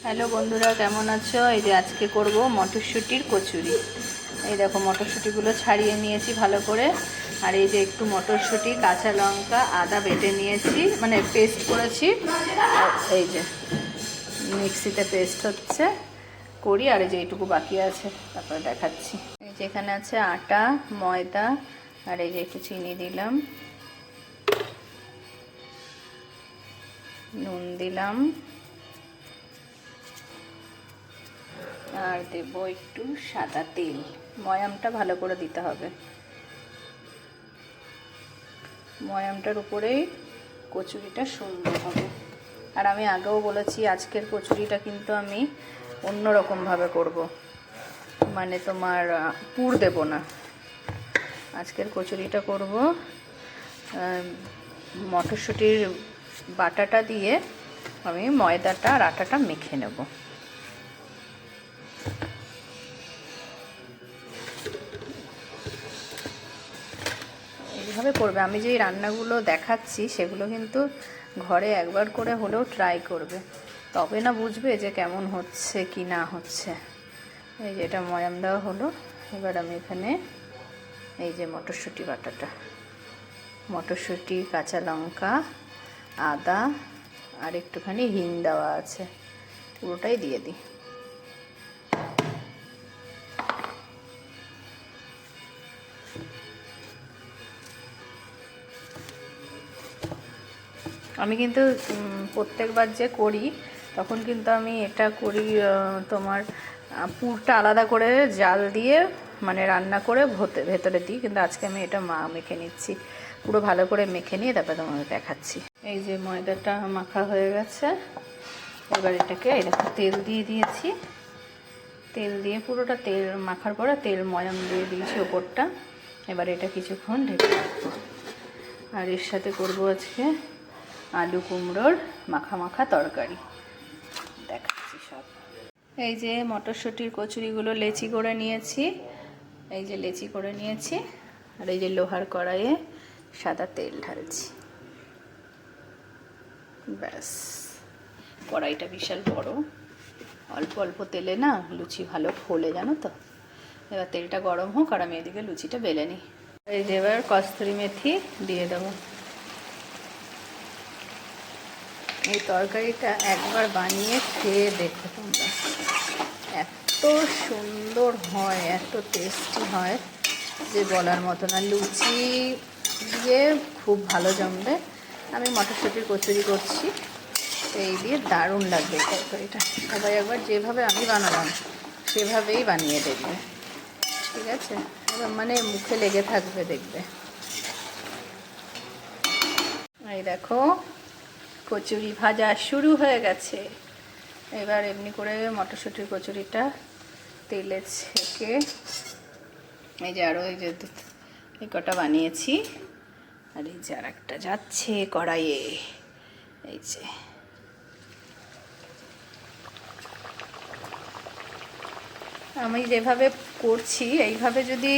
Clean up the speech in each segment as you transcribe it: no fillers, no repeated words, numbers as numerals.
Hello বন্ধুরা, কেমন আছো? এই যে আজকে করব মটরশুঁটির কচুরি। এই দেখো মটরশুঁটিগুলো ছাড়িয়ে নিয়েছি ভালো করে। আর এই যে একটু মটরশুঁটি, কাঁচা লঙ্কা, আদা বেটে নিয়েছি, মানে পেস্ট করেছি। আর এই যে মিক্সিতে পেস্ট হচ্ছে করি। আর এই যে এইটুকু বাকি আছে, তারপরে দেখাচ্ছি। এই যে এখানে আছে আটা, ময়দা, আর এই যে একটু চিনি দিলাম, নুন দিলাম, আর দেবো একটু সাদা তেল। ময়ামটা ভালো করে দিতে হবে, ময়ামটার উপরেই কচুরিটা সুন্দর হবে। আর আমি আগেও বলেছি আজকের কচুরিটা কিন্তু আমি অন্য রকমভাবে করব, মানে তোমার পুর দেব না। আজকের কচুরিটা করব মটরশুঁটির বাটাটা দিয়ে আমি ময়দাটা আর আটাটা মেখে নেব। এইভাবে করবে। আমি যেই রান্নাগুলো দেখাচ্ছি সেগুলো কিন্তু ঘরে একবার করে হলেও ট্রাই করবে, তবে না বুঝবে যে কেমন হচ্ছে কি না হচ্ছে। এই যে এটা ময়াম দেওয়া হলো। এবার আমি এখানে এই যে মটরশুঁটি বাটাটা, মটরশুঁটি, কাঁচা লঙ্কা, আদা আর একটুখানি হিং দেওয়া আছে, পুরোটাই দিয়ে দিই। আমি কিন্তু প্রত্যেকবার যে করি তখন কিন্তু আমি এটা করি, তোমার পুরটা আলাদা করে জাল দিয়ে মানে রান্না করে ভেতরে দিই, কিন্তু আজকে আমি এটা মেখে নিচ্ছি। পুরো ভালো করে মেখে নিয়ে তারপরে তোমাকে দেখাচ্ছি। এই যে ময়দাটা মাখা হয়ে গেছে। এবার এটাকে এই দেখো তেল দিয়ে দিয়েছি, তেল দিয়ে পুরোটা তেল মাখার পরে তেল ময়াম দিয়ে দিয়েছি ওপরটা। এবার এটা কিছুক্ষণ ঢেকে রাখবো। আর এর সাথে করব আজকে আলু কুমড়োর মাখা মাখা তরকারি, দেখাচ্ছি সব। এই যে মটরশুঁটির কচুরিগুলো লেচি করে নিয়েছি, এই যে লেচি করে নিয়েছি। আর এই যে লোহার কড়াইয়ে সাদা তেল ঢালছি। ব্যাস, কড়াইটা বিশাল বড়, অল্প অল্প তেলে না লুচি ভালো ফোলে, জানো তো। এবার তেলটা গরম হোক আর আমি এদিকে লুচিটা বেলে নিই। এই যে এবার কস্তুরি মেথি দিয়ে দেবো। এই তরকারিটা একবার বানিয়ে খেয়ে দেখো তোমরা, এত সুন্দর হয়, এত টেস্টি হয় যে বলার মতো না। লুচি দিয়ে খুব ভালো জমবে। আমি মটরশুঁটির কচুরি করছি, এই দিয়ে দারুণ লাগবে এই তরকারিটা। সবাই একবার যেভাবে আমি বানালাম সেভাবেই বানিয়ে দেখবে, ঠিক আছে? এবার মানে মুখে লেগে থাকবে দেখবে। এই দেখো কচুরি ভাজা শুরু হয়ে গেছে। এবার এমনি করে মটরশুঁটির কচুরিটা তেলে ছেঁকে এই যে আরও এই যে এই কটা বানিয়েছি। আর এই যে আর একটা যাচ্ছে কড়াইয়ে। এই যে আমি যেভাবে করছি এইভাবে যদি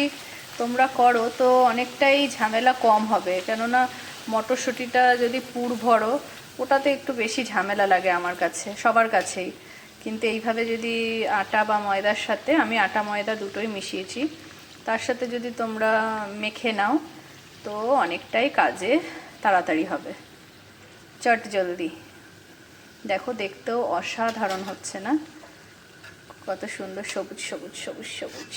তোমরা করো তো অনেকটাই ঝামেলা কম হবে। কেননা মটরশুঁটিটা যদি পুর ভরো ওটাতে একটু বেশি ঝামেলা লাগে আমার কাছে, সবার কাছেই। কিন্তু এইভাবে যদি আটা বা ময়দার সাথে, আমি আটা ময়দা দুটোই মিশিয়েছি, তার সাথে যদি তোমরা মেখে নাও তো অনেকটাই কাজে তাড়াতাড়ি হবে, চট জলদি। দেখো দেখতেও অসাধারণ হচ্ছে না? কত সুন্দর সবুজ সবুজ সবুজ সবুজ।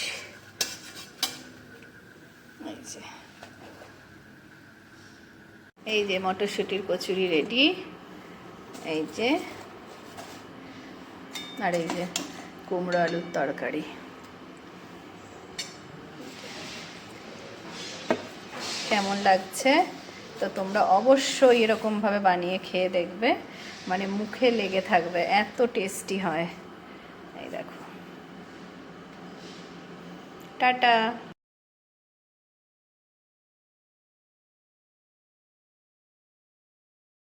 এই যে মটরশুঁটির কচুরি রেডি। এই যে আর এই যে কুমড়ো আলুর তরকারি। কেমন লাগছে তো তোমরা অবশ্যই এরকমভাবে বানিয়ে খেয়ে দেখবে, মানে মুখে লেগে থাকবে, এত টেস্টি হয়। এই দেখো, টাটা।